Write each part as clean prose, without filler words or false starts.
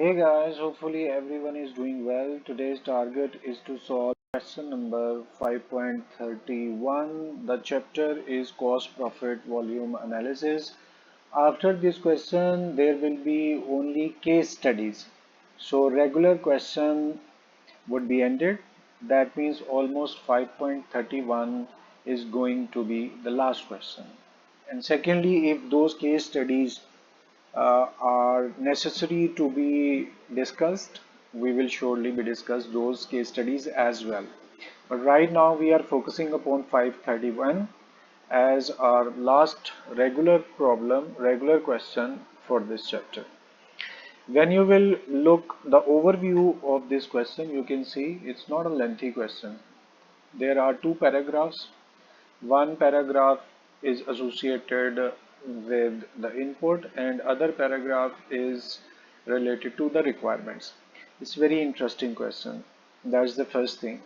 Hey guys, hopefully everyone is doing well. Today's target is to solve question number 5.31. The chapter is cost profit volume analysis. After this question, there will be only case studies. So regular question would be ended. That means almost 5.31 is going to be the last question. And secondly, if those case studies are necessary to be discussed, we will surely be discuss those case studies as well. But right now we are focusing upon 531 as our last regular question for this chapter. When you will look the overview of this question, you can see it's not a lengthy question. There are two paragraphs. One paragraph is associated with the input and other paragraph is related to the requirements. It's very interesting question. That's the first thing.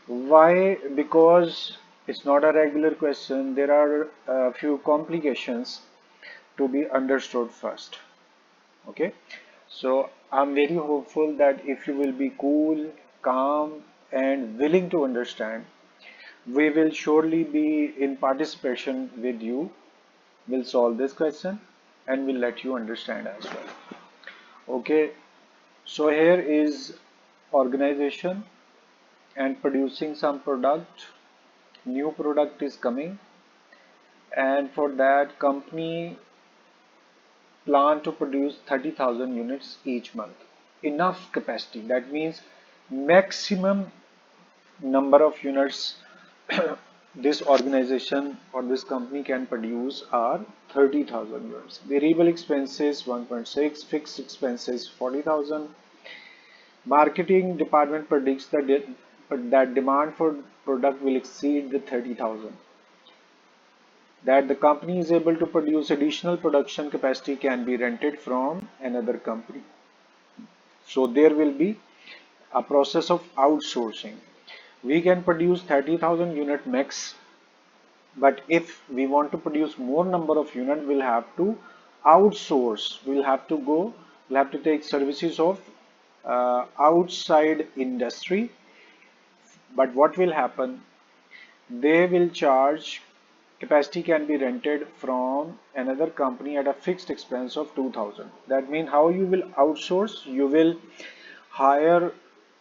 Why? Because it's not a regular question. There are a few complications to be understood first. Okay. So I'm very hopeful that if you will be cool, calm and willing to understand, we will surely be in participation with you. We'll solve this question and we'll let you understand as well. Okay, so here is organization and producing some product. New product is coming, and for that company plan to produce 30,000 units each month. Enough capacity. That means maximum number of units this organization or this company can produce are 30,000 units. Variable expenses 1.6, fixed expenses 40,000. Marketing department predicts that demand for product will exceed the 30,000. That the company is able to produce additional production capacity can be rented from another company. So there will be a process of outsourcing. We can produce 30,000 unit max, but if we want to produce more number of units, we'll have to outsource. We'll have to take services of outside industry. But what will happen? They will charge, capacity can be rented from another company at a fixed expense of 2,000. That means how you will outsource? You will hire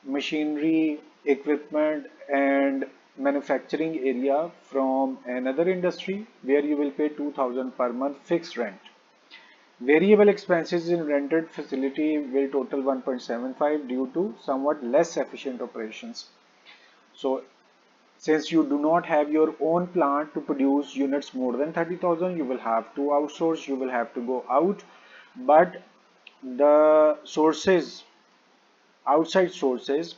machinery, equipment and manufacturing area from another industry where you will pay 2,000 per month fixed rent. Variable expenses in rented facility will total 1.75 due to somewhat less efficient operations. So since you do not have your own plant to produce units more than 30,000, you will have to outsource, you will have to go out, but the sources, outside sources,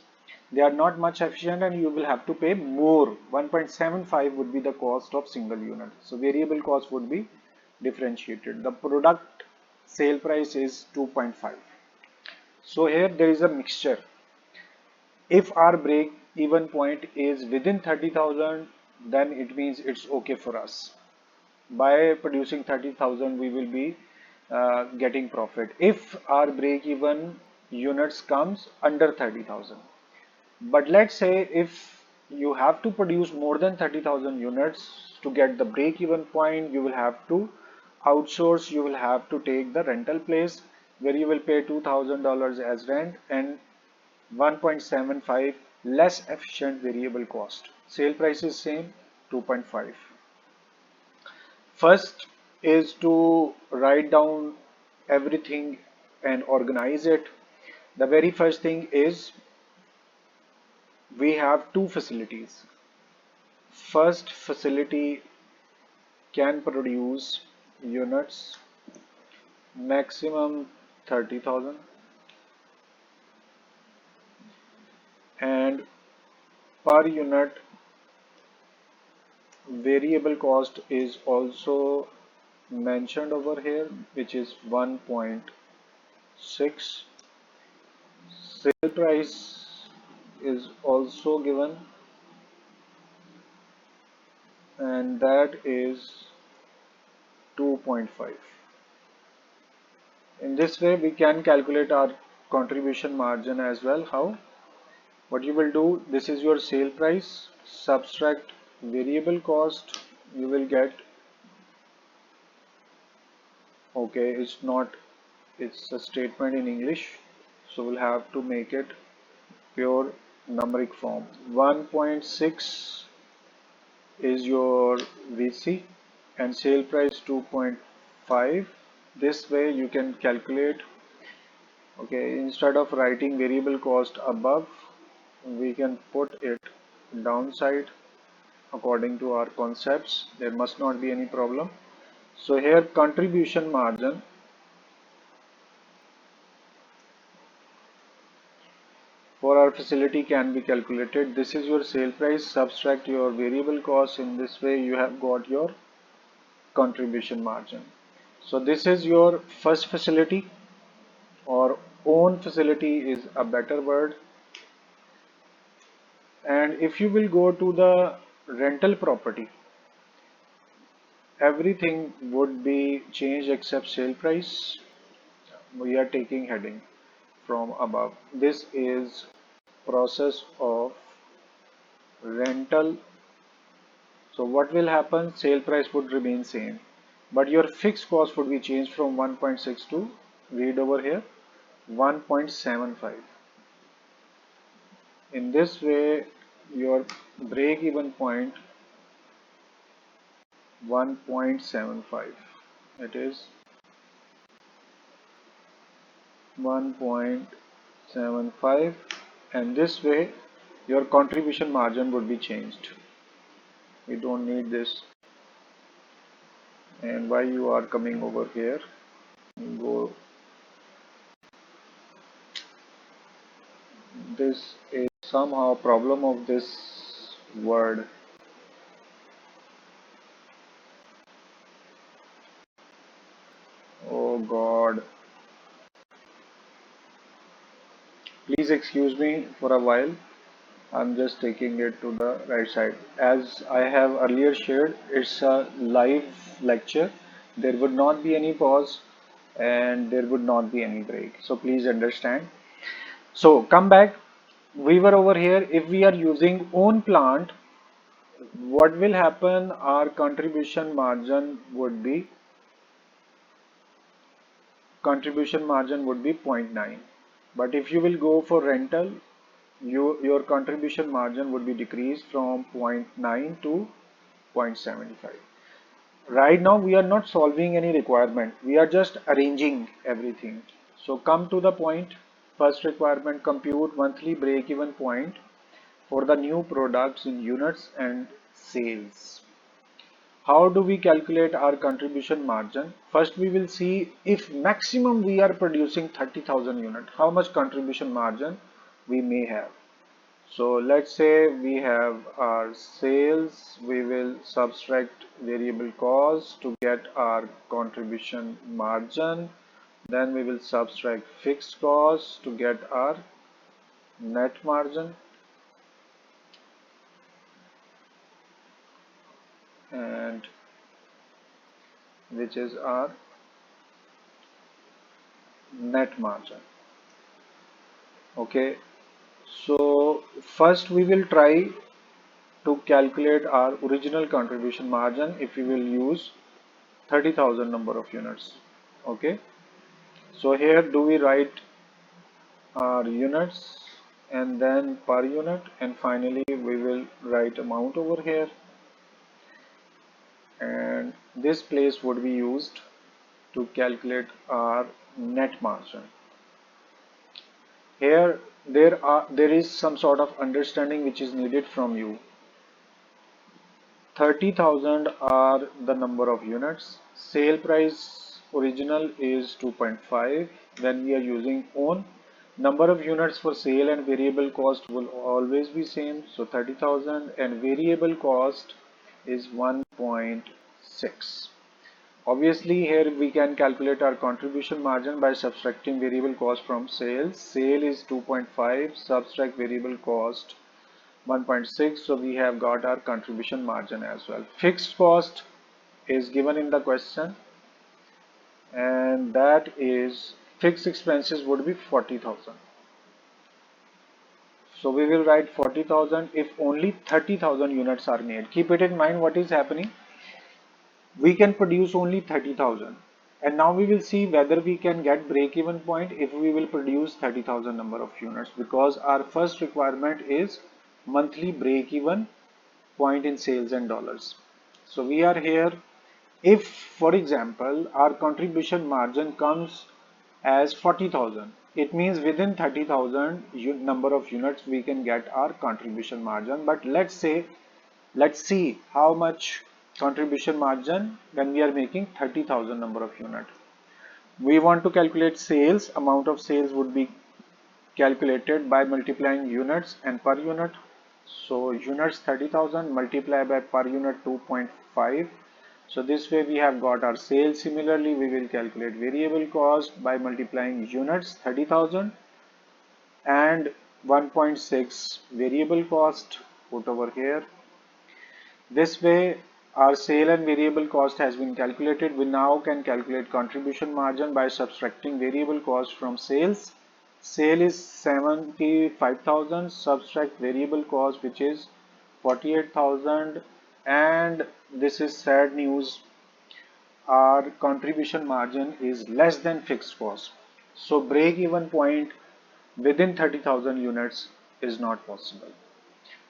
they are not much efficient and you will have to pay more. 1.75 would be the cost of single unit. So variable cost would be differentiated. The product sale price is 2.5. So here there is a mixture. If our break even point is within 30,000, then it means it's okay for us. By producing 30,000, we will be getting profit. If our break even units comes under 30,000. But let's say if you have to produce more than 30,000 units to get the break even point, you will have to outsource, you will have to take the rental place where you will pay $2,000 as rent and 1.75 less efficient variable cost. Sale price is same 2.5. First is to write down everything and organize it. The very first thing is we have two facilities. First facility can produce units maximum 30,000 and per unit variable cost is also mentioned over here, which is 1.6. Sale price is also given and that is 2.5. In this way, we can calculate our contribution margin as well. How? What you will do, this is your sale price, subtract variable cost, you will get, okay, it's not, it's a statement in English, so we'll have to make it pure numeric form. 1.6 is your VC and sale price 2.5. This way you can calculate, okay, instead of writing variable cost above, we can put it downside according to our concepts. There must not be any problem. So here contribution margin for our facility can be calculated. This is your sale price, subtract your variable cost. In this way you have got your contribution margin. So this is your first facility, or own facility is a better word. And if you will go to the rental property, everything would be changed except sale price. We are taking heading from above. This is process of rental. So what will happen? Sale price would remain same, but your fixed cost would be changed from 1.6 to, read over here, 1.75. In this way, your break even point 1.75. It is 1.75, and this way your contribution margin would be changed. We don't need this. And why you are coming over here? Go. This is somehow problem of this word. Oh God. Please excuse me for a while. I'm just taking it to the right side. As I have earlier shared, it's a live lecture. There would not be any pause and there would not be any break. So please understand. So come back. We were over here. If we are using own plant, what will happen? Our contribution margin would be 0.9. But if you will go for rental, your contribution margin would be decreased from zero point 0.9 to 0.75. Right now we are not solving any requirement, we are just arranging everything. So come to the point. First requirement, compute monthly break even point for the new products in units and sales. How do we calculate our contribution margin? First we will see, if maximum we are producing 30,000 units, how much contribution margin we may have. So let's say we have our sales, we will subtract variable cost to get our contribution margin. Then we will subtract fixed cost to get our net margin, and which is our net margin. Okay, so first we will try to calculate our original contribution margin if we will use 30,000 number of units. Okay, so here do we write our units and then per unit, and finally we will write amount over here, and this place would be used to calculate our net margin. Here there is some sort of understanding which is needed from you. 30,000 are the number of units. Sale price original is 2.5. When we are using own, number of units for sale and variable cost will always be same. So 30,000 and variable cost is 1.6. Obviously here we can calculate our contribution margin by subtracting variable cost from sales. Sale is 2.5, subtract variable cost 1.6, so we have got our contribution margin as well. Fixed cost is given in the question, and that is fixed expenses would be 40,000. So we will write 40,000 if only 30,000 units are made. Keep it in mind what is happening. We can produce only 30,000. And now we will see whether we can get break-even point if we will produce 30,000 number of units, because our first requirement is monthly break-even point in sales and dollars. So we are here. If, for example, our contribution margin comes as 40,000, it means within 30,000 number of units we can get our contribution margin. But let's see how much contribution margin when we are making 30,000 number of units. We want to calculate sales. Amount of sales would be calculated by multiplying units and per unit. So units 30,000 multiplied by per unit 2.5. So this way we have got our sales. Similarly, we will calculate variable cost by multiplying units 30,000 and 1.6 variable cost put over here. This way our sale and variable cost has been calculated. We now can calculate contribution margin by subtracting variable cost from sales. Sale is 75,000, subtract variable cost which is 48,000, and this is sad news. Our contribution margin is less than fixed cost. So break even point within 30,000 units is not possible.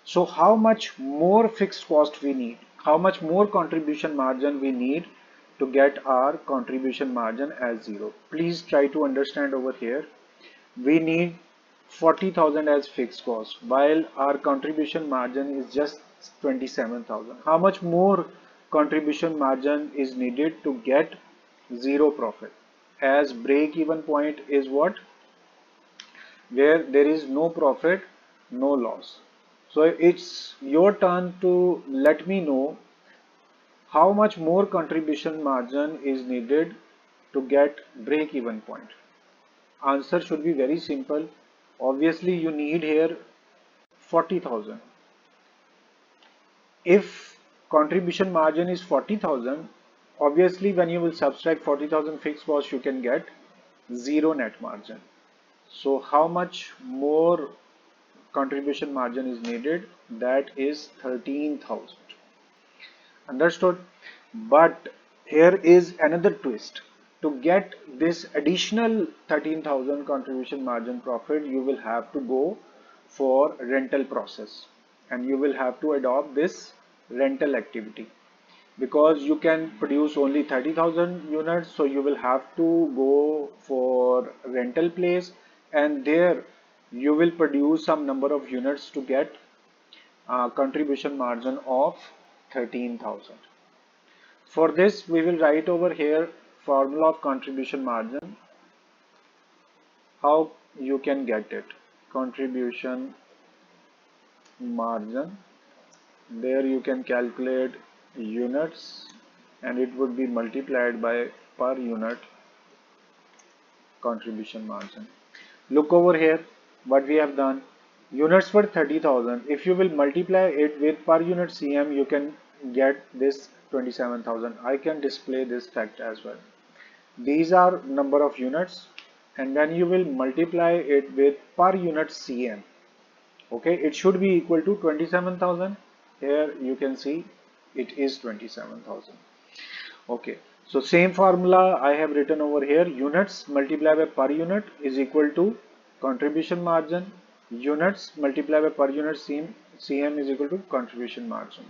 So how much more fixed cost we need? How much more contribution margin we need to get our contribution margin as zero? Please try to understand over here. We need 40,000 as fixed cost while our contribution margin is just 27,000. How much more contribution margin is needed to get zero profit? As break even point is what? Where there is no profit, no loss. So it's your turn to let me know how much more contribution margin is needed to get break even point. Answer should be very simple. Obviously you need here 40,000. If contribution margin is 40,000, obviously when you will subtract 40,000 fixed cost, you can get zero net margin. So how much more contribution margin is needed? That is 13,000. Understood? But here is another twist. To get this additional 13,000 contribution margin profit, you will have to go for rental process and you will have to adopt this rental activity, because you can produce only 30,000 units. So you will have to go for rental place and there you will produce some number of units to get contribution margin of 13,000. For this, we will write over here formula of contribution margin, how you can get it. Contribution margin, there you can calculate units and it would be multiplied by per unit contribution margin. Look over here what we have done. Units for 30,000. If you will multiply it with per unit CM, you can get this 27,000. I can display this fact as well. These are number of units and then you will multiply it with per unit CM. Okay, it should be equal to 27,000. Here you can see it is 27,000. Okay, so same formula I have written over here. Units multiplied by per unit is equal to contribution margin. Units multiplied by per unit CM is equal to contribution margin.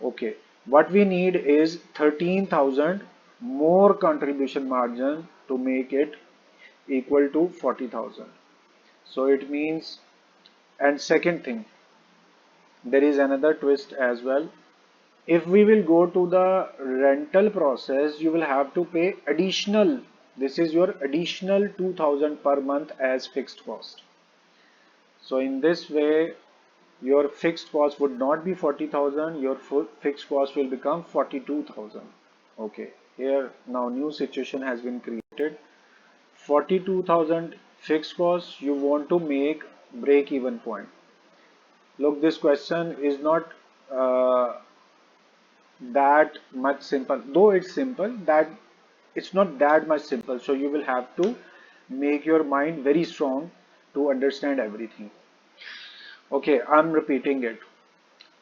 Okay, what we need is 13,000 more contribution margin to make it equal to 40,000. So it means, and second thing, there is another twist as well. If we will go to the rental process, you will have to pay additional, this is your additional 2,000 per month as fixed cost. So in this way, your fixed cost would not be 40,000, your fixed cost will become 42,000. Okay, here now new situation has been created. 42,000 fixed cost, you want to make break even point. Look, this question is not that much simple, though it's simple, that It's not that much simple. So you will have to make your mind very strong to understand everything. Okay, I'm repeating it.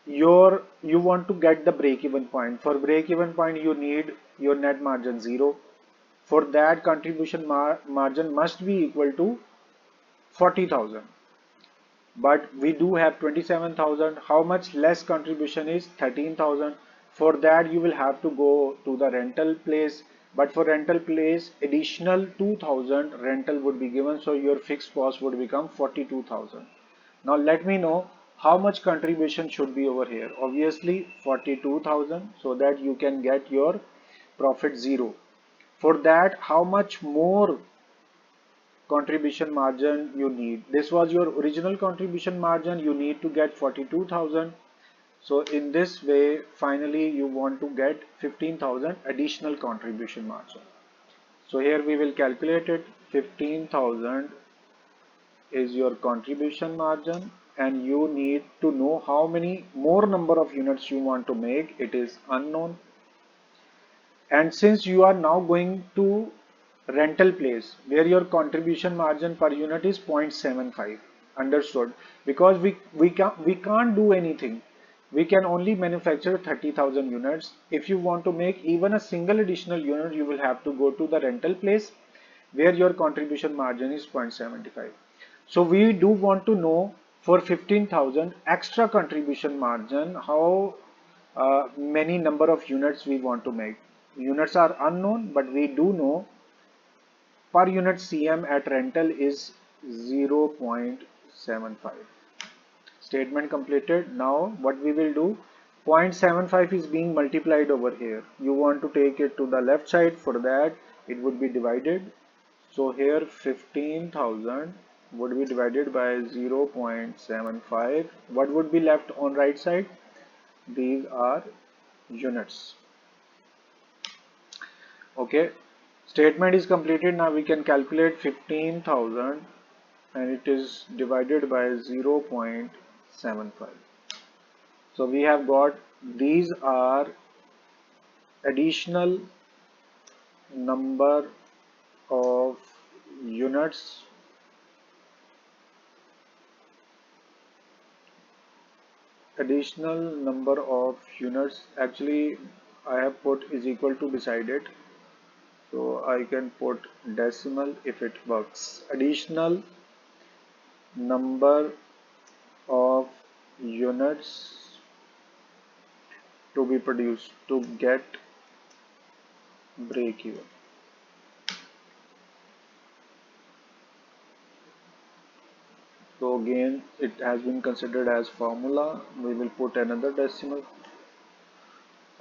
You want to get the break even point. For break even point, you need your net margin 0. For that, contribution margin must be equal to 40,000. But we do have 27,000. How much less contribution is 13,000? For that, you will have to go to the rental place. But for rental place, additional 2,000 rental would be given. So your fixed cost would become 42,000. Now let me know how much contribution should be over here. Obviously 42,000, so that you can get your profit 0. For that, how much more contribution margin you need? This was your original contribution margin. You need to get 42,000. So in this way, finally you want to get 15,000 additional contribution margin. So here we will calculate it. 15,000 is your contribution margin, and you need to know how many more number of units you want to make. It is unknown. And since you are now going to rental place where your contribution margin per unit is 0.75, understood? Because we can't do anything. We can only manufacture 30,000 units. If you want to make even a single additional unit, you will have to go to the rental place where your contribution margin is 0.75. So we do want to know for 15,000 extra contribution margin how many number of units we want to make. Units are unknown, but we do know per unit CM at rental is 0.75. Statement completed. Now what we will do, 0.75 is being multiplied over here. You want to take it to the left side. For that, it would be divided. So here 15,000 would be divided by 0.75. What would be left on right side? These are units. Okay, statement is completed. Now we can calculate 15,000 and it is divided by 0.75. So we have got these are additional number of units actually I have put is equal to beside it, so I can put decimal if it works. Additional number of units to be produced to get break even. So again, it has been considered as formula. We will put another decimal.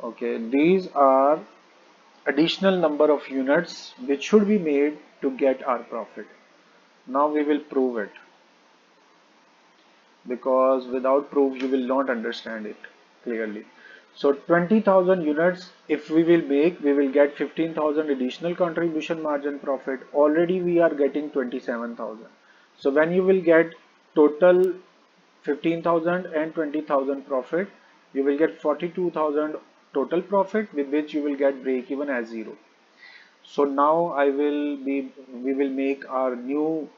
Okay, these are additional number of units which should be made to get our profit. Now we will prove it, because without proof you will not understand it clearly. So 20,000 units if we will make, we will get 15,000 additional contribution margin profit. Already we are getting 27,000. So when you will get total 15,000 and 20,000 profit, you will get 42,000 total profit, with which you will get break even as 0. So now we will make our new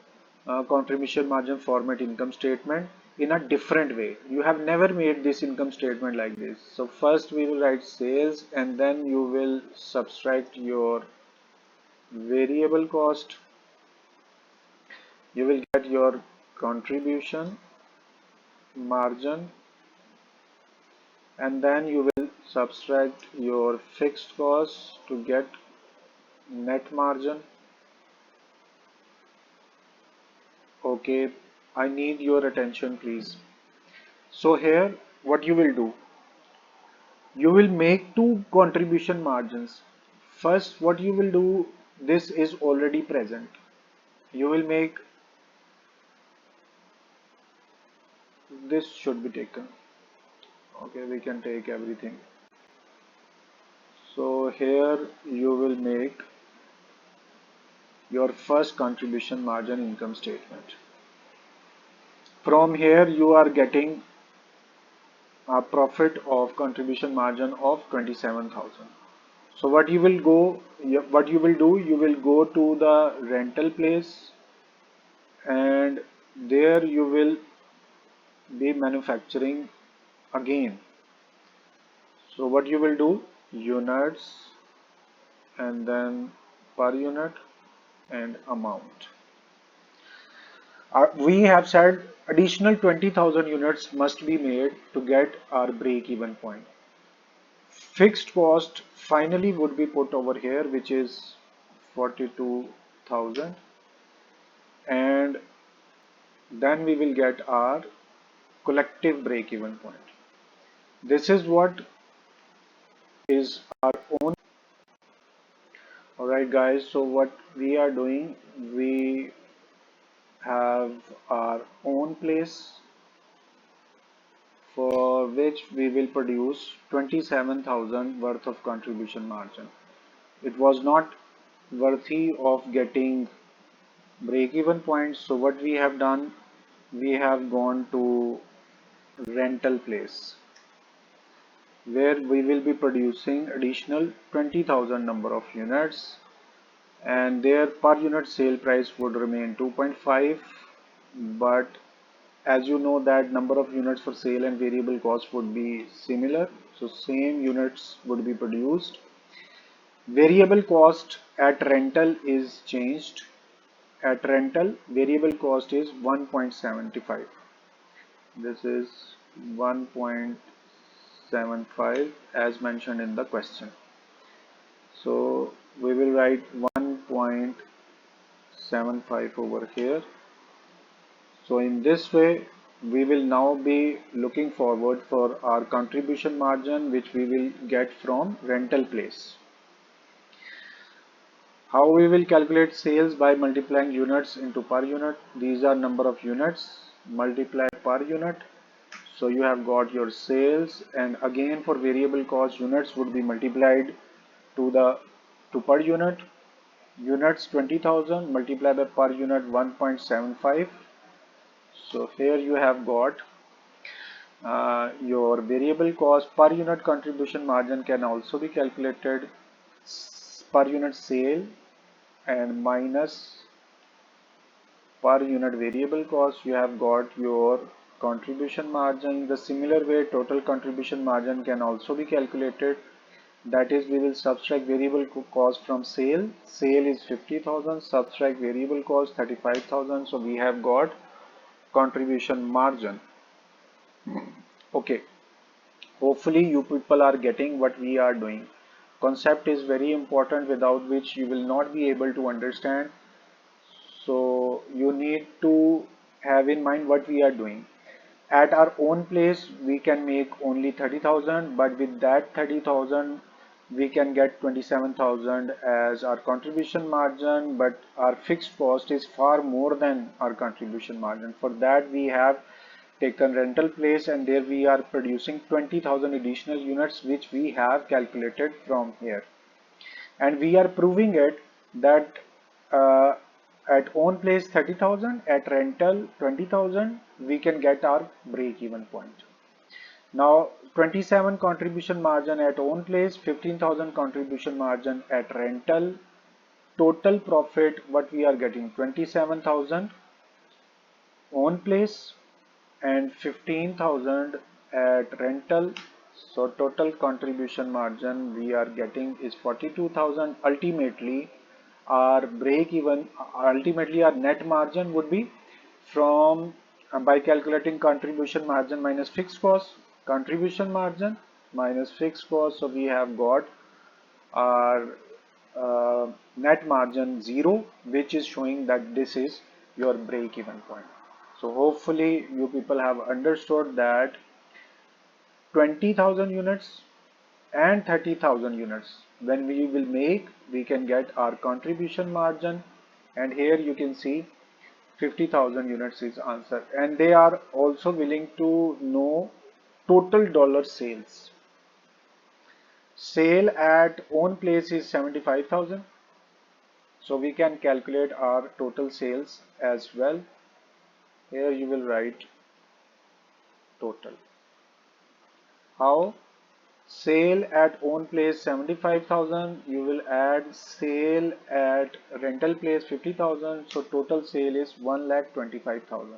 contribution margin format income statement in a different way. You have never made this income statement like this. So first we will write sales, and then you will subtract your variable cost. You will get your contribution margin, and then you will subtract your fixed cost to get net margin. Okay, I need your attention please. So here what you will do, you will make two contribution margins. First what you will do, this is already present. You will make, this should be taken. Okay, we can take everything. So here you will make your first contribution margin income statement. From here you are getting a profit of contribution margin of 27,000. So what you will do, you will go to the rental place, and there you will be manufacturing again. So what you will do, units and then per unit and amount. We have said additional 20,000 units must be made to get our break even point. Fixed cost finally would be put over here, which is 42,000, and then we will get our collective break even point. This is what is our own. Alright guys, so what we are doing, we have our own place for which we will produce 27,000 worth of contribution margin. It was not worthy of getting break even points, so what we have done, we have gone to rental place where we will be producing additional 20,000 number of units, and their per unit sale price would remain 2.5, but as you know that number of units for sale and variable cost would be similar, so same units would be produced. Variable cost at rental is changed. At rental, variable cost is 1.75. This is 1.75 as mentioned in the question. So we will write 1.75 over here. So in this way, we will now be looking forward for our contribution margin, which we will get from rental place. How we will calculate sales? By multiplying units into per unit. These are number of units multiplied per unit. So you have got your sales, and again for variable cost, units would be multiplied to per unit. Units 20,000 multiplied by per unit 1.75. So here you have got your variable cost. Per unit contribution margin can also be calculated per unit sale and minus per unit variable cost. You have got your contribution margin. The similar way, total contribution margin can also be calculated. That is, we will subtract variable cost from sale. Sale is 50,000, subtract variable cost 35,000. So we have got contribution margin. Okay, hopefully you people are getting what we are doing. Concept is very important, without which you will not be able to understand. So you need to have in mind what we are doing. At our own place, we can make only 30,000, but with that 30,000, we can get 27,000 as our contribution margin, but our fixed cost is far more than our contribution margin. For that, we have taken rental place, and there we are producing 20,000 additional units, which we have calculated from here. And we are proving it that uh, at own place 30,000, at rental 20,000, we can get our break even point. Now 27 contribution margin at own place, 15,000 contribution margin at rental. Total profit what we are getting, 27,000 own place and 15,000 at rental. So total contribution margin we are getting is 42,000. Ultimately our break even, ultimately our net margin would be from by calculating contribution margin minus fixed cost, contribution margin minus fixed cost. So we have got our net margin 0, which is showing that this is your break even point. So hopefully you people have understood that 20,000 units and 30,000 units, when we will make, we can get our contribution margin, and here you can see 50,000 units is answer, and they are also willing to know total dollar sales. Sale at own place is 75,000, so we can calculate our total sales as well. Here you will write total. How? Sale at own place 75,000. You will add sale at rental place 50,000. So total sale is 1,25,000.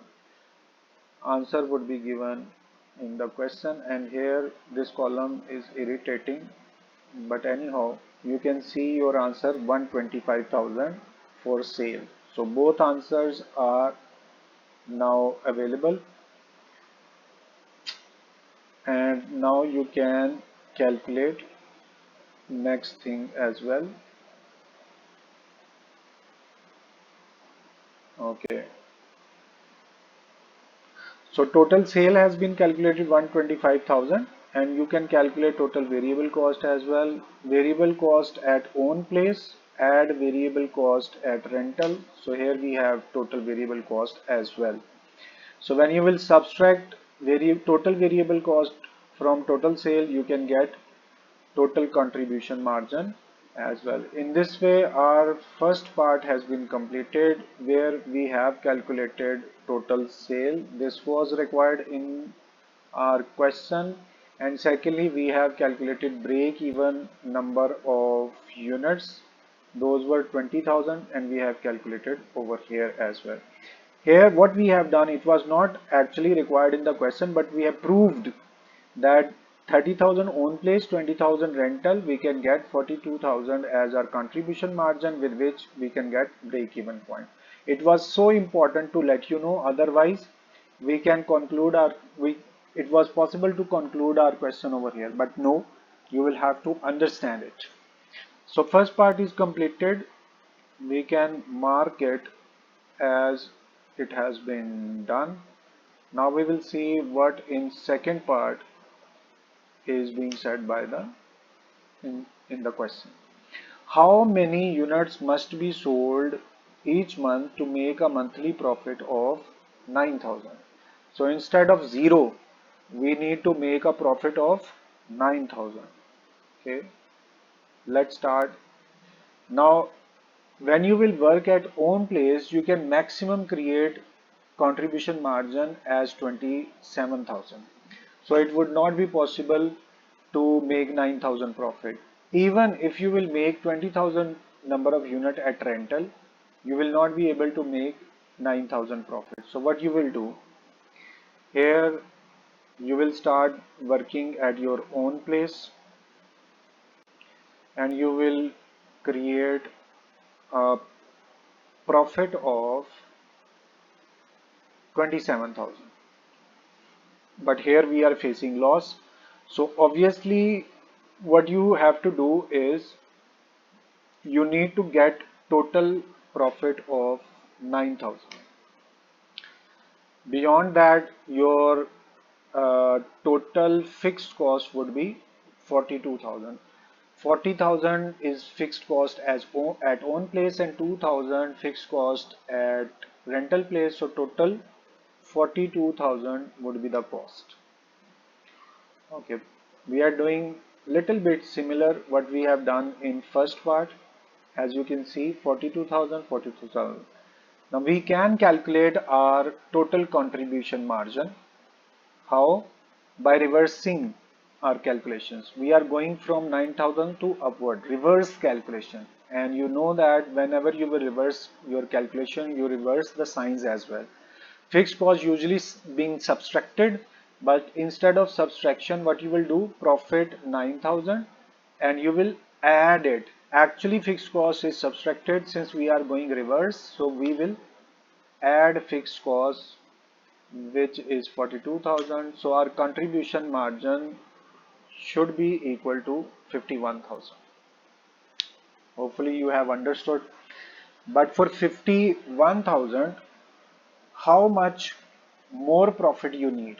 Answer would be given in the question, and here this column is irritating, but anyhow you can see your answer 125,000 for sale. So both answers are now available, and now you can calculate next thing as well. Okay, so total sale has been calculated 125,000, and you can calculate total variable cost as well. Variable cost at own place, add variable cost at rental. So here we have total variable cost as well. So when you will subtract total variable cost from total sale, you can get total contribution margin as well. In this way, our first part has been completed, where we have calculated total sale. This was required in our question. And secondly, we have calculated break even number of units. Those were 20,000, and we have calculated over here as well. Here what we have done, it was not actually required in the question, but we have proved that 30,000 own place, 20,000 rental, we can get 42,000 as our contribution margin, with which we can get break even point. It was so important to let you know, otherwise we can conclude it was possible to conclude our question over here, but no, you will have to understand it. So first part is completed. We can mark it as it has been done. Now we will see what in second part is being said by the in the question. How many units must be sold each month to make a monthly profit of 9,000? So instead of 0, we need to make a profit of 9,000. Okay, let's start. Now when you will work at own place, you can maximum create contribution margin as 27,000. So it would not be possible to make 9,000 profit. Even if you will make 20,000 number of unit at rental, you will not be able to make 9,000 profit. So what you will do here, you will start working at your own place, and you will create a profit of 27,000. But here we are facing loss. So obviously what you have to do is you need to get total profit of 9,000. Beyond that, your total fixed cost would be 42,000. 40,000 is fixed cost at own place, and 2,000 fixed cost at rental place. So total 42,000 would be the cost. Okay, we are doing little bit similar what we have done in first part. As you can see, 42,000, 42,000. Now we can calculate our total contribution margin. How? By reversing our calculations. We are going from 9,000 to upward, reverse calculation. And you know that whenever you will reverse your calculation, you reverse the signs as well. Fixed cost usually being subtracted, but instead of subtraction, what you will do, profit 9,000, and you will add it. Actually fixed cost is subtracted, since we are going reverse, so we will add fixed cost, which is 42,000. So our contribution margin should be equal to 51,000. Hopefully you have understood. But for 51,000, how much more profit you need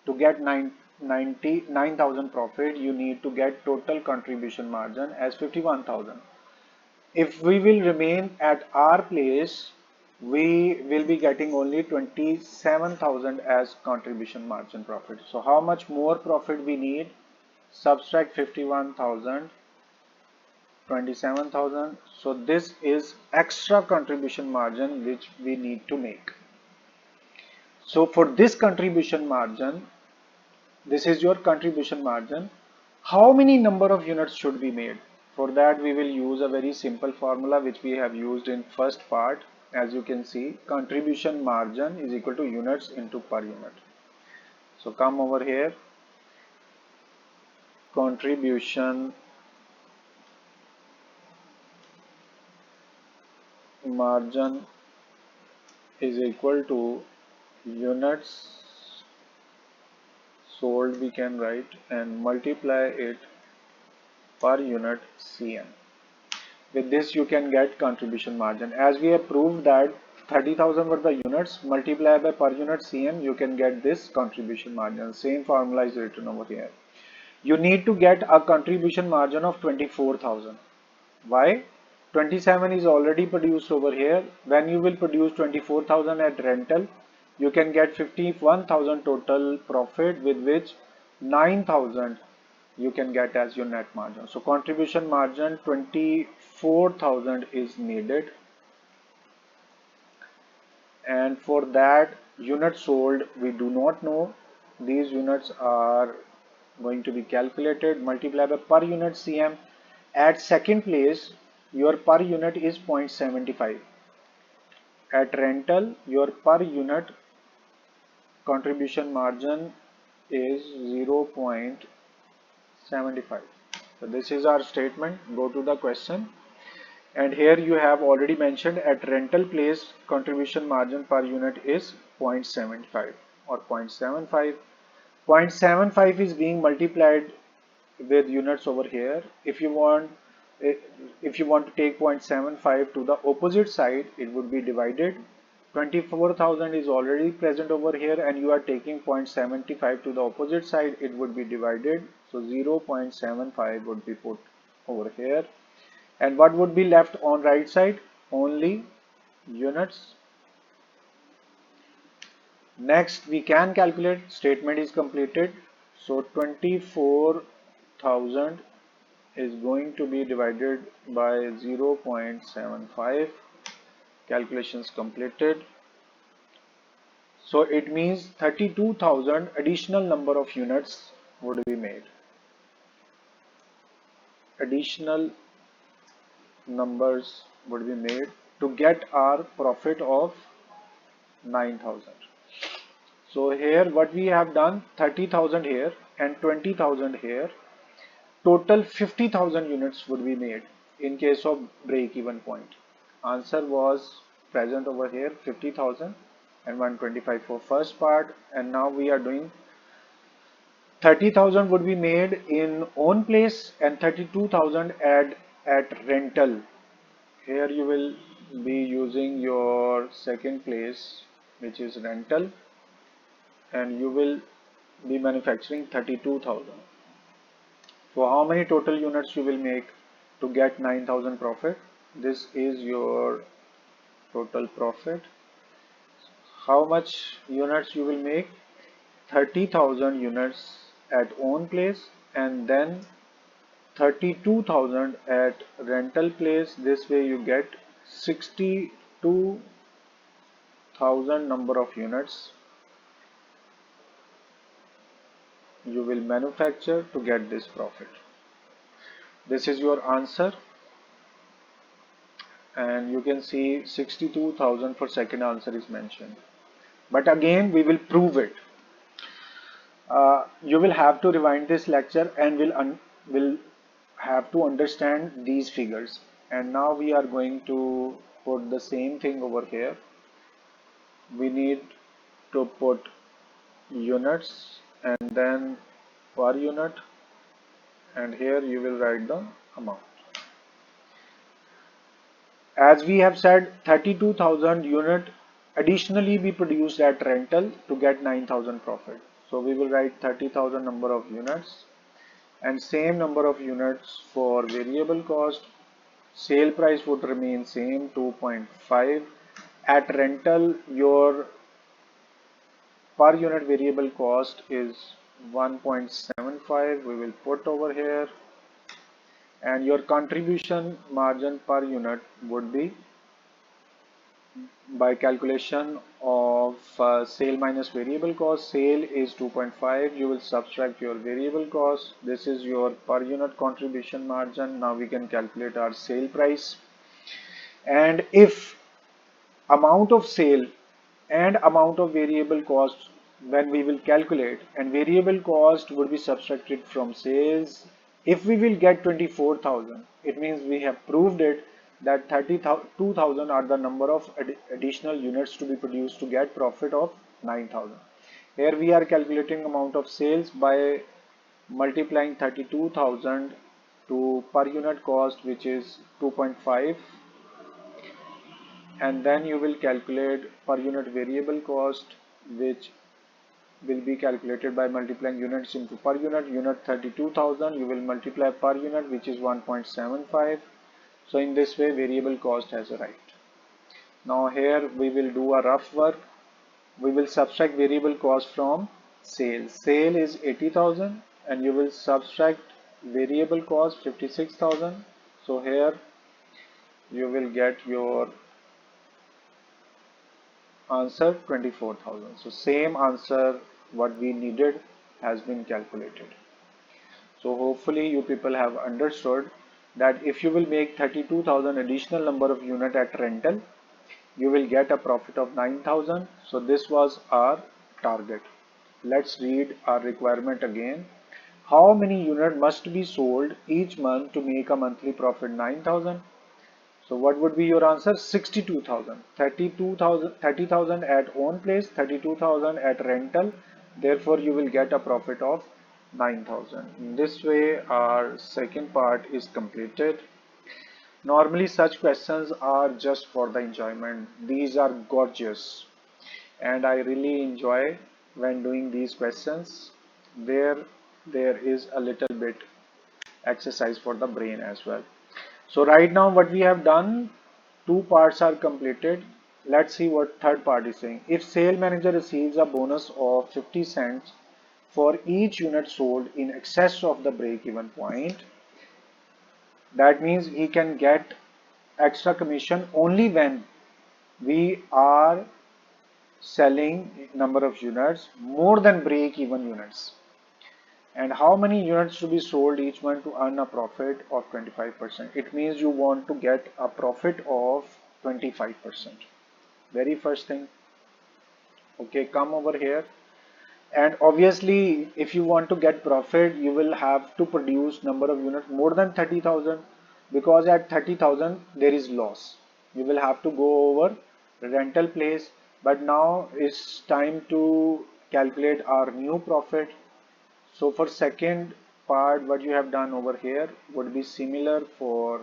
to get 9,000 profit? You need to get total contribution margin as 51,000. If we will remain at our place, we will be getting only 27,000 as contribution margin profit. So how much more profit we need? Subtract 51,000, 27,000. So this is extra contribution margin which we need to make. So for this contribution margin, this is your contribution margin. How many number of units should be made? For that we will use a very simple formula which we have used in first part. As you can see, contribution margin is equal to units into per unit. So come over here, contribution margin is equal to units sold, we can write, and multiply it per unit CM. With this you can get contribution margin. As we have proved that 30,000 were the units, multiply by per unit CM, you can get this contribution margin. Same formula is written over here. You need to get a contribution margin of 24,000. Why? 27 is already produced over here. When you will produce 24,000 at rental, you can get 51,000 total profit, with which 9,000 you can get as your net margin. So contribution margin 24,000 is needed, and for that units sold we do not know. These units are going to be calculated, multiply by per unit CM. At second place your per unit is 0.75. At rental your per unit contribution margin is 0.75. So this is our statement. Go to the question. And here you have already mentioned at rental place contribution margin per unit is 0.75 or 0.75. 0.75 is being multiplied with units over here. If you want to take 0.75 to the opposite side, it would be divided. 24,000 is already present over here and you are taking 0.75 to the opposite side, it would be divided. So 0.75 would be put over here. And what would be left on right side? Only units. Next we can calculate, statement is completed. So 24,000 is going to be divided by 0.75. Calculations completed. So it means 32,000 additional number of units would be made. Additional numbers would be made to get our profit of 9,000. So here what we have done, 30,000 here and 20,000 here, total 50,000 units would be made in case of break even point. Answer was present over here, 50,000 and 125 for first part, and now we are doing 30,000 would be made in own place and 32,000 at rental. Here you will be using your second place, which is rental, and you will be manufacturing 32,000. So how many total units you will make to get 9,000 profit? This is your total profit. How much units you will make? 30,000 units at own place and then 32,000 at rental place. This way you get 62,000 number of units you will manufacture to get this profit. This is your answer, and you can see 62,000 for second answer is mentioned. But again we will prove it. You will have to rewind this lecture and will have to understand these figures. And now we are going to put the same thing over here. We need to put units and then per unit, and here you will write the amount. As we have said, 32,000 unit additionally be produced at rental to get 9,000 profit. So we will write 30,000 number of units and same number of units for variable cost. Sale price would remain same, 2.5. At rental your per unit variable cost is 1.75. We will put over here, and your contribution margin per unit would be by calculation of sale minus variable cost. Sale is 2.5. You will subtract your variable cost. This is your per unit contribution margin. Now we can calculate our sale price. And if amount of sale and amount of variable cost, when we will calculate, and variable cost would be subtracted from sales, if we will get 24,000, it means we have proved it that 32,000 are the number of additional units to be produced to get profit of 9,000. Here we are calculating amount of sales by multiplying 32,000 to per unit cost, which is 2.5, and then you will calculate per unit variable cost, which will be calculated by multiplying units into per unit 32,000 you will multiply per unit, which is 1.75. So in this way variable cost has arrived. Now here we will do a rough work. We will subtract variable cost from sale. Sale is 80,000 and you will subtract variable cost 56,000. So here you will get your answer 24,000. So same answer what we needed has been calculated. So hopefully you people have understood that if you will make 32,000 additional number of unit at rental, you will get a profit of 9,000. So this was our target. Let's read our requirement again. How many units must be sold each month to make a monthly profit 9,000? So what would be your answer? 62,000. 32,000, 30,000 at own place, 32,000 at rental. Therefore, you will get a profit of 9,000. In this way, our second part is completed. Normally, such questions are just for the enjoyment. These are gorgeous, and I really enjoy when doing these questions. There is a little bit exercise for the brain as well. So right now what we have done, two parts are completed. Let's see what third part is saying. If sale manager receives a bonus of 50 cents for each unit sold in excess of the break-even point, that means he can get extra commission only when we are selling number of units more than break-even units. And how many units to be sold each month to earn a profit of 25%? It means you want to get a profit of 25%. Very first thing. Okay, come over here. And obviously, if you want to get profit, you will have to produce number of units more than 30,000, because at 30,000 there is loss. You will have to go over rental place. But now it's time to calculate our new profit. So for second part, what you have done over here would be similar for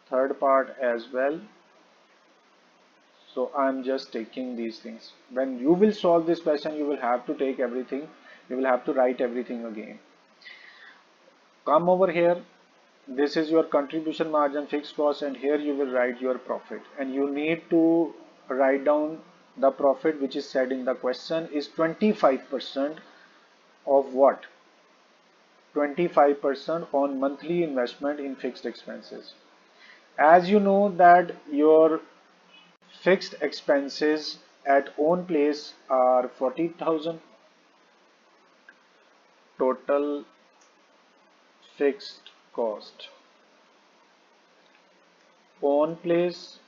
third part as well. So I'm just taking these things. When you will solve this question, you will have to take everything. You will have to write everything again. Come over here. This is your contribution margin, fixed cost, and here you will write your profit. And you need to write down the profit which is said in the question is 25% of what? 25% on monthly investment in fixed expenses. As you know that your fixed expenses at own place are 40,000, total fixed cost own place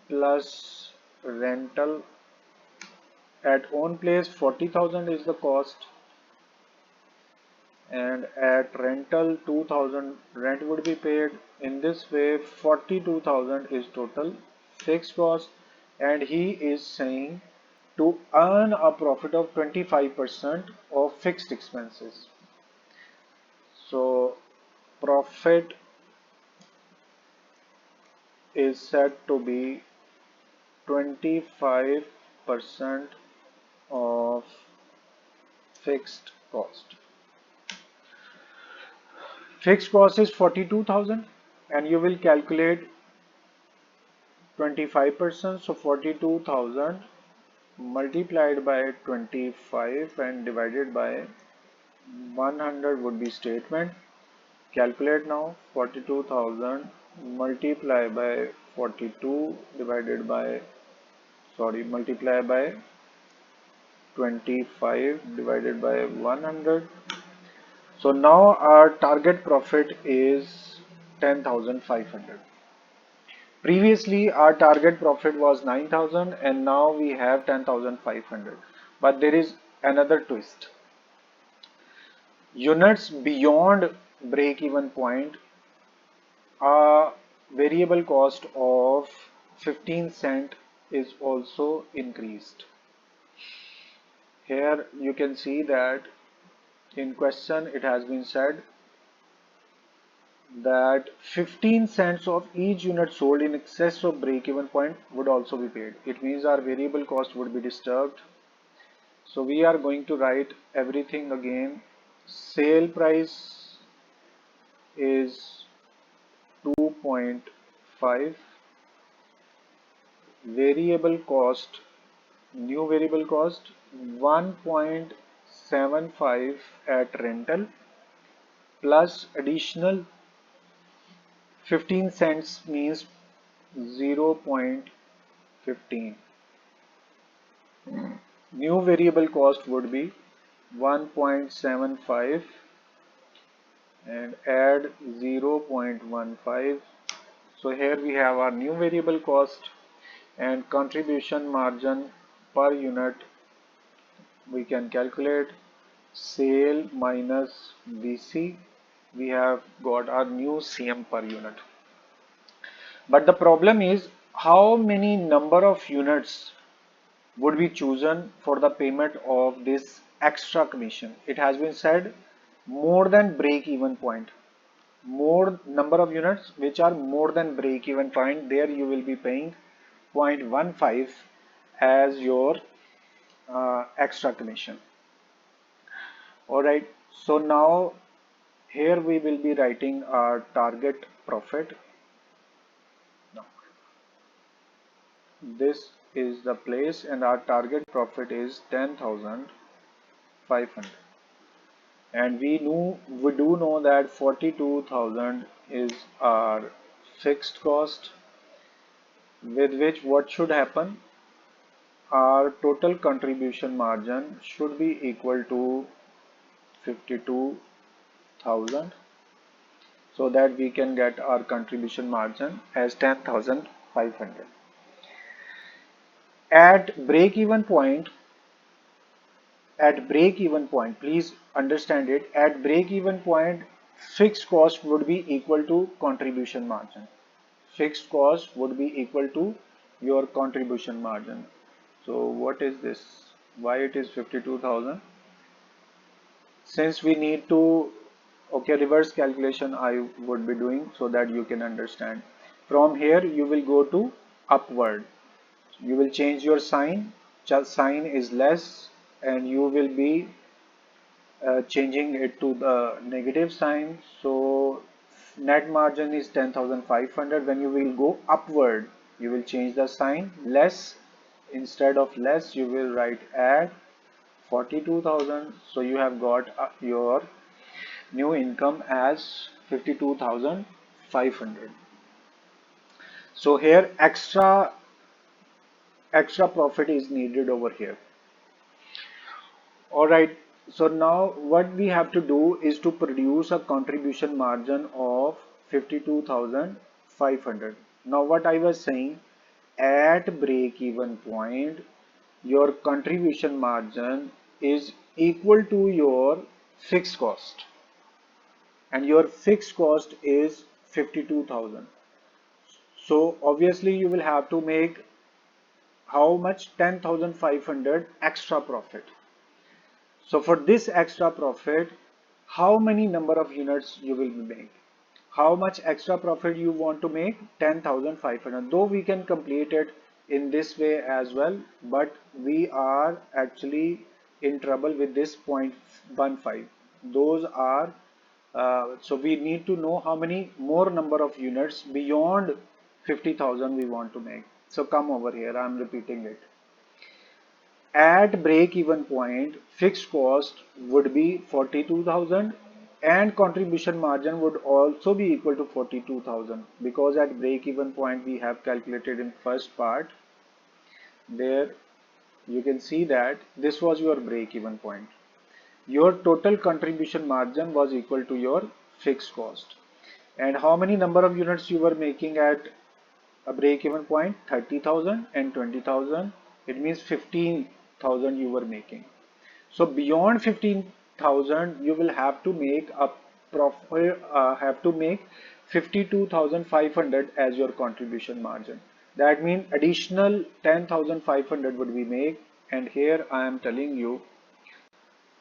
plus rental. At own place 40,000 is the cost, and at rental 2,000 rent would be paid. In this way 42,000 is total fixed cost, and he is saying to earn a profit of 25% of fixed expenses. So profit is said to be 25% of fixed cost. Fixed cost is 42,000 and you will calculate 25%. So 42,000 multiplied by 25 and divided by 100 would be statement. Calculate now. 42,000 multiplied by 42 divided by, sorry, multiply by 25 divided by 100. So now our target profit is 10,500. Previously our target profit was 9,000 and now we have 10,500. But there is another twist. Units beyond break-even point, a variable cost of 15 cent is also increased. Here you can see that in question it has been said that 15 cents of each unit sold in excess of break-even point would also be paid. It means our variable cost would be disturbed. So we are going to write everything again. Sale price is 2.5. Variable cost, new variable cost 1.75 at rental plus additional 15 cents means 0.15. New variable cost would be 1.75 and add 0.15. So here we have our new variable cost and contribution margin per unit. We can calculate sale minus VC. We have got our new CM per unit. But the problem is how many number of units would be chosen for the payment of this extra commission. It has been said more than break even point. More number of units which are more than break even point, there you will be paying 0.15 as your extra commission. Alright, so now here we will be writing our target profit. Now, this is the place and our target profit is 10,500. And we do know that 42,000 is our fixed cost, with which what should happen, our total contribution margin should be equal to 52,000, so that we can get our contribution margin as 10,500. At break even point, please understand it, at break even point fixed cost would be equal to contribution margin. Fixed cost would be equal to your contribution margin. So what is this? Why it is 52,000? Since we need to, okay, reverse calculation I would be doing so that you can understand. From here you will go to upward. You will change your sign. Just sign is less and you will be changing it to the negative sign. So net margin is 10,500. When you will go upward, you will change the sign. Less, instead of less you will write add 42,000. So you have got your new income as 52,500. So here extra profit is needed over here. Alright, so now what we have to do is to produce a contribution margin of 52,500. Now what I was saying, at break even point, your contribution margin is equal to your fixed cost, and your fixed cost is 52,000. So obviously you will have to make how much? 10,500 extra profit. So for this extra profit, how many number of units you will make? How much extra profit you want to make? 10,500. Though we can complete it in this way as well, but we are actually in trouble with this 0.15. Those are, so we need to know how many more number of units beyond 50,000 we want to make. So come over here, I'm repeating it. At break even point, fixed cost would be 42,000 and contribution margin would also be equal to 42,000, because at break even point we have calculated in first part. There you can see that this was your break even point. Your total contribution margin was equal to your fixed cost. And how many number of units you were making at a break even point? 30,000 and 20,000. It means 15,000 you were making. So beyond 15,000 you will have to make a profit, have to make 52,500 as your contribution margin. That means additional 10,500 would be made, and here I am telling you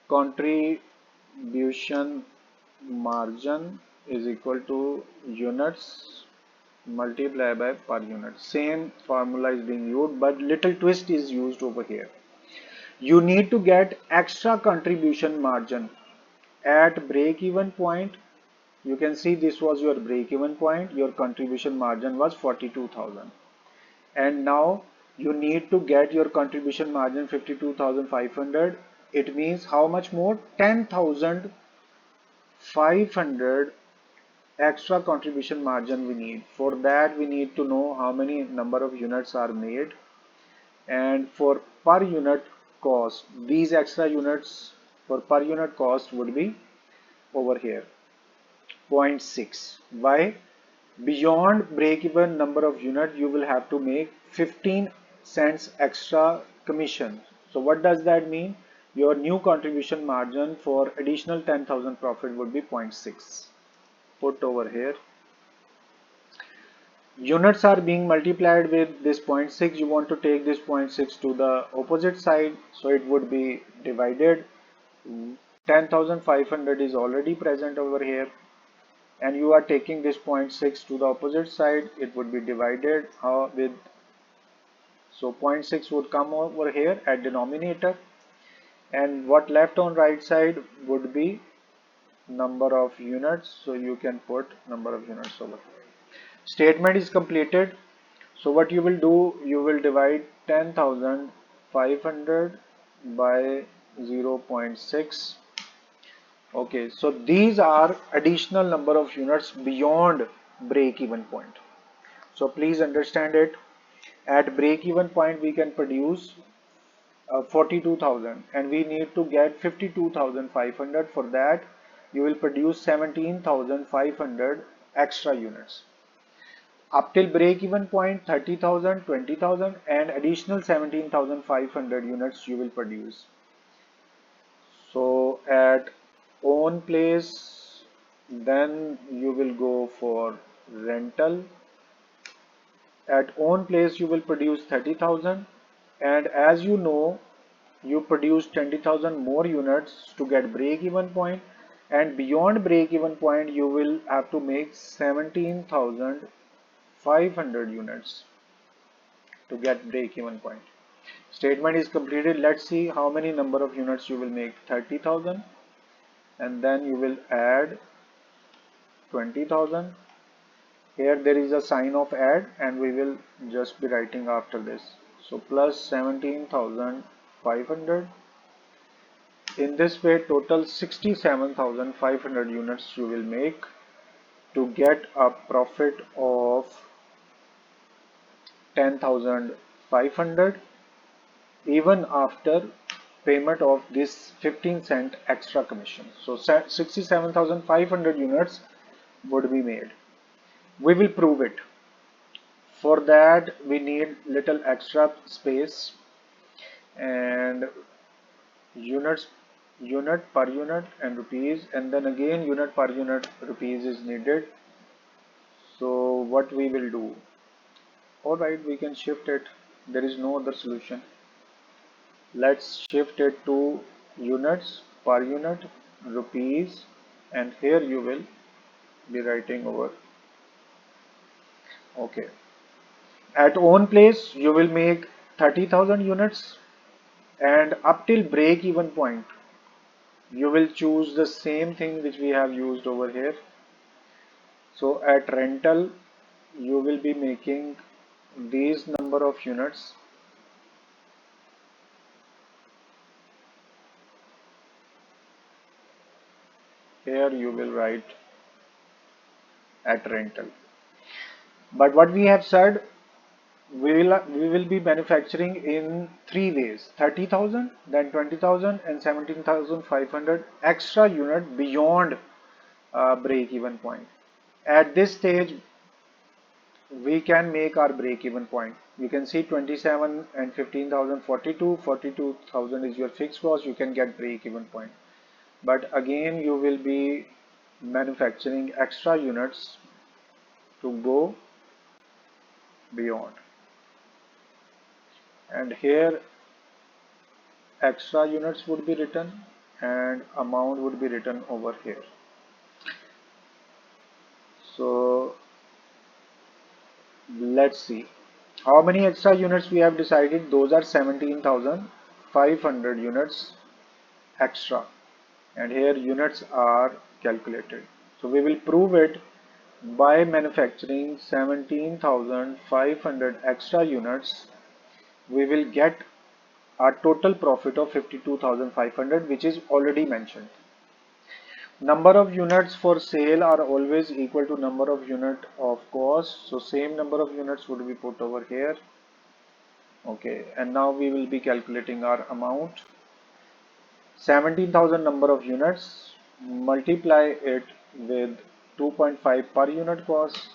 contribution margin is equal to units multiplied by per unit. Same formula is being used, but little twist is used over here. You need to get extra contribution margin at break even point. You can see this was your break even point. Your contribution margin was 42,000, and now you need to get your contribution margin 52,500. It means how much more? 10,500 extra contribution margin we need. For that we need to know how many number of units are made, and for per unit cost, these extra units for per unit cost would be over here zero point 0.6. Why? Beyond break even number of unit you will have to make 15 cents extra commission. So what does that mean? Your new contribution margin for additional 10,000 profit would be zero point 0.6. Put over here. Units are being multiplied with this 0.6. You want to take this 0.6 to the opposite side, so it would be divided. 10,500 is already present over here, and you are taking this 0.6 to the opposite side. It would be divided with, so 0.6 would come over here at denominator, and what left on right side would be number of units, so you can put number of units over here. Statement is completed. So what you will do, you will divide 10,500 by 0.6. Okay, so these are additional number of units beyond break even point. So please understand it. At break even point we can produce 42,000, and we need to get 52,500. For that you will produce 17,500 extra units. Up till break even point 30,000, 20,000, and additional 17,500 units you will produce. So at own place, then you will go for rental. At own place you will produce 30,000, and as you know, you produce 20,000 more units to get break even point, and beyond break even point you will have to make 17,500 units to get break even point. Statement is completed. Let's see how many number of units you will make. 30,000, and then you will add 20,000. Here there is a sign of add, and we will just be writing after this. So plus 17,500. In this way total 67,500 units you will make to get a profit of 10,500, even after payment of this 15-cent extra commission. So 67,500 units would be made. We will prove it. For that we need little extra space, and units, unit per unit and rupees, and then again unit per unit rupees is needed. So what we will do? Alright, we can shift it. There is no other solution. Let's shift it to units per unit rupees, and here you will be writing over. Okay, at own place you will make 30,000 units, and up till break even point you will choose the same thing which we have used over here. So at rental you will be making these number of units, Here you will write at rental. But what we have said, we will be manufacturing in three ways: 30,000, then 20,000, and 17,500 extra unit beyond break even point. At this stage, we can make our break even point. You can see 27 and 15,000, 42,000 is your fixed cost. You can get break even point. But again, you will be manufacturing extra units to go beyond. And here extra units would be written and amount would be written over here. So let's see how many extra units we have decided. Those are 17,500 units extra, and here units are calculated. So we will prove it by manufacturing 17,500 extra units. We will get a total profit of 52,500, which is already mentioned. Number of units for sale are always equal to number of unit of cost. So same number of units would be put over here. Okay, and now we will be calculating our amount. 17,000 number of units, multiply it with 2.5 per unit cost.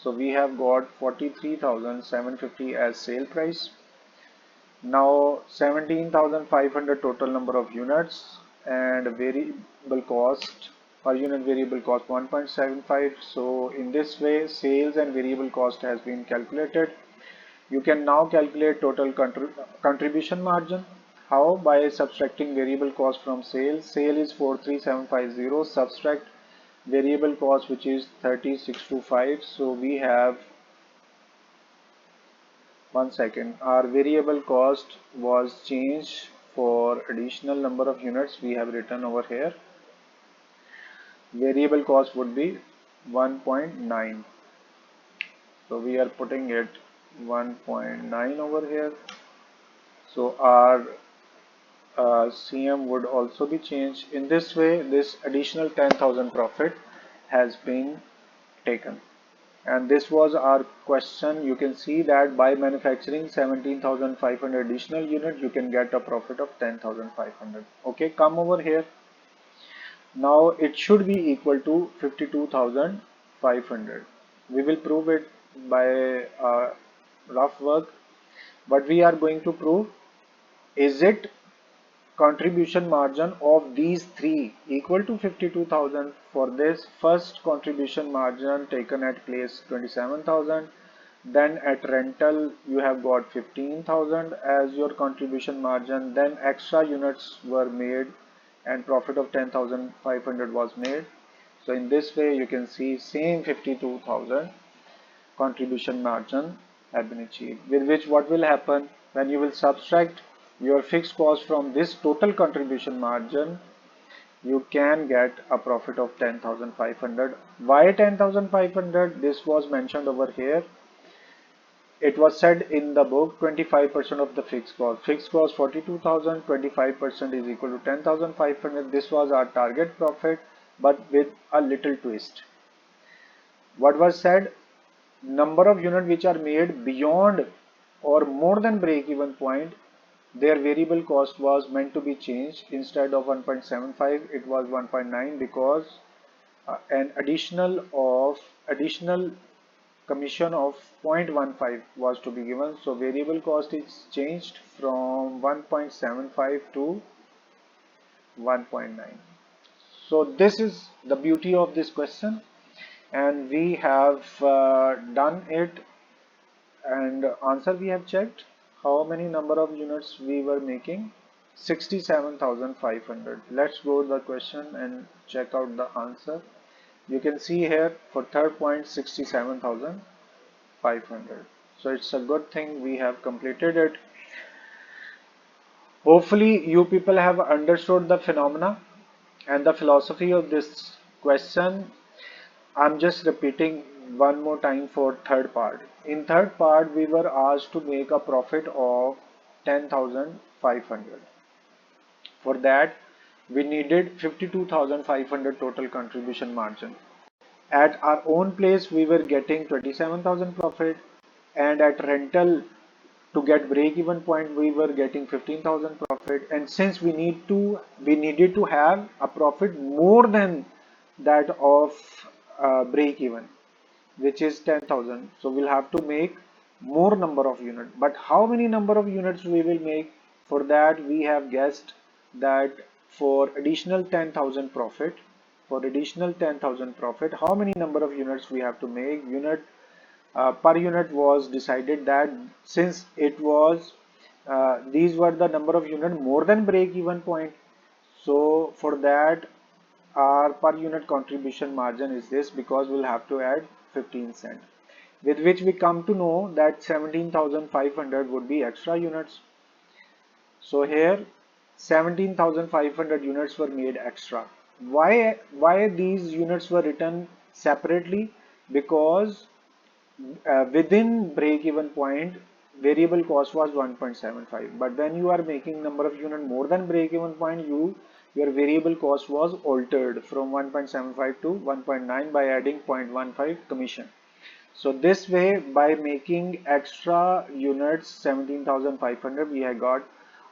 So we have got 43,750 as sale price. Now 17,500 total number of units and variable cost per unit, variable cost 1.75. So in this way sales and variable cost has been calculated. You can now calculate total contribution margin. How? By subtracting variable cost from sales. Sale is 43750, subtract variable cost, which is 3625. So we have, one second, our variable cost was changed for additional number of units. We have written over here variable cost would be 1.9. So we are putting it 1.9 over here. So our CM would also be changed. In this way, this additional 10,000 profit has been taken. And this was our question. You can see that by manufacturing 17,500 additional unit, you can get a profit of 10,500. Okay, come over here. Now it should be equal to 52,500. We will prove it by rough work. What we are going to prove, is it contribution margin of these three equal to 52,000? For this, first contribution margin taken at place 27,000, then at rental you have got 15,000 as your contribution margin, then extra units were made and profit of 10,500 was made. So in this way you can see same 52,000 contribution margin have been achieved, with which what will happen when you will subtract your fixed cost from this total contribution margin, you can get a profit of 10,500. Why 10,500? This was mentioned over here. It was said in the book 25% of the fixed cost. Fixed cost 42,000, 25% is equal to 10,500. This was our target profit, but with a little twist. What was said? Number of units which are made beyond or more than break even point, their variable cost was meant to be changed. Instead of 1.75, it was 1.9, because an additional commission of 0.15 was to be given. So variable cost is changed from 1.75 to 1.9. So this is the beauty of this question, and we have done it. And answer we have checked how many number of units we were making, 67,500. Let's go to the question and check out the answer. You can see here for third point 67,500. So it's a good thing we have completed it. Hopefully you people have understood the phenomena and the philosophy of this question. I'm just repeating one more time for third part. In third part, we were asked to make a profit of 10,500. For that, we needed 52,500 total contribution margin. At our own place, we were getting 27,000 profit, and at rental, to get break even point, we were getting 15,000 profit. And since we needed to have a profit more than that of break even, which is 10,000. So we'll have to make more number of units. But how many number of units we will make? For that, we have guessed that for additional 10,000 profit, how many number of units we have to make? Per unit was decided that since it was these were the number of unit more than break even point. So for that, our per unit contribution margin is this, because we'll have to add 15 cent, with which we come to know that 17,500 would be extra units. So here 17,500 units were made extra. Why these units were written separately? Because within break even point, variable cost was 1.75, but when you are making number of unit more than break even point, your variable cost was altered from 1.75 to 1.9 by adding 0.15 commission. So this way, by making extra units 17,500, we have got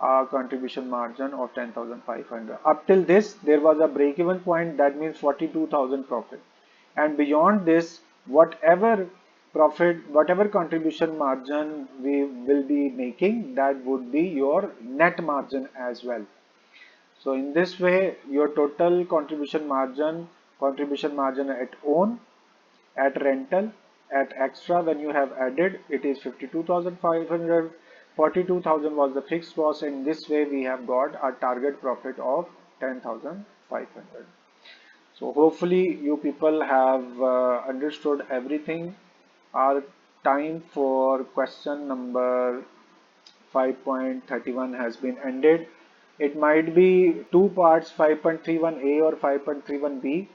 a contribution margin of 10,500. Up till this, there was a break even point, that means 42,000 profit. And beyond this, whatever profit, whatever contribution margin we will be making, that would be your net margin as well. So in this way, your total contribution margin at own, at rental, at extra, when you have added, it is 52,500. 42,000 was the fixed cost. In this way, we have got a target profit of 10,500. So hopefully you people have understood everything. Our time for question number 5.31 has been ended. It might be two parts, 5.31a or 5.31b.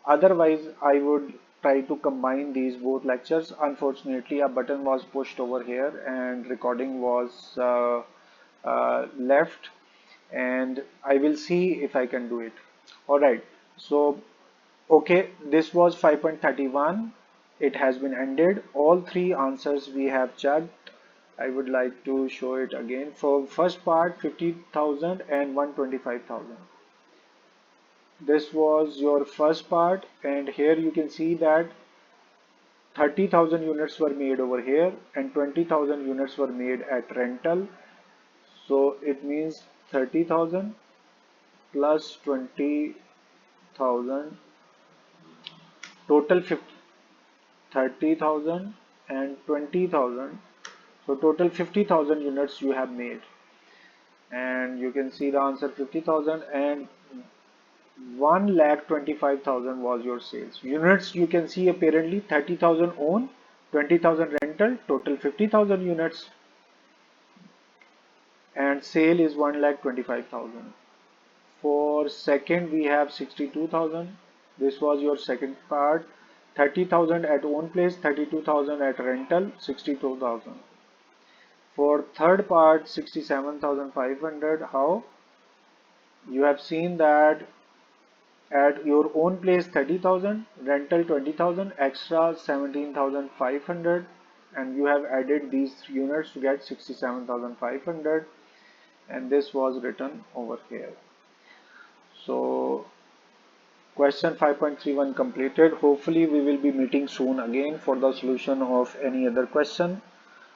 Otherwise, I would try to combine these both lectures. Unfortunately, a button was pushed over here and recording was left, and I will see if I can do it. Alright, so okay, this was 5.31. It has been ended. All three answers we have checked. I would like to show it again. For first part, 50,000 and 125,000. This was your first part, and here you can see that 30,000 units were made over here and 20,000 units were made at rental. So it means 30,000 plus 20,000, total 30,000 and 20,000. So total 50,000 units you have made, and you can see the answer 50,000, and 1,25,000 was your sales units. You can see apparently 30,000 own, 20,000 rental, total 50,000 units, and sale is 1,25,000. For second, we have 62,000. This was your second part. 30,000 at own place, 32,000 at rental, 62,000. For third part, 67,500. How? You have seen that at your own place 30,000, rental 20,000, extra 17,500, and you have added these units to get 67,500, and this was written over here. So question 5.31 completed. Hopefully we will be meeting soon again for the solution of any other question.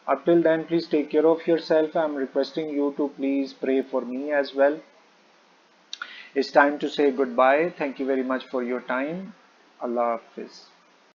Up till then, please take care of yourself. I'm requesting you to please pray for me as well. It's time to say goodbye. Thank you very much for your time. Allah Hafiz.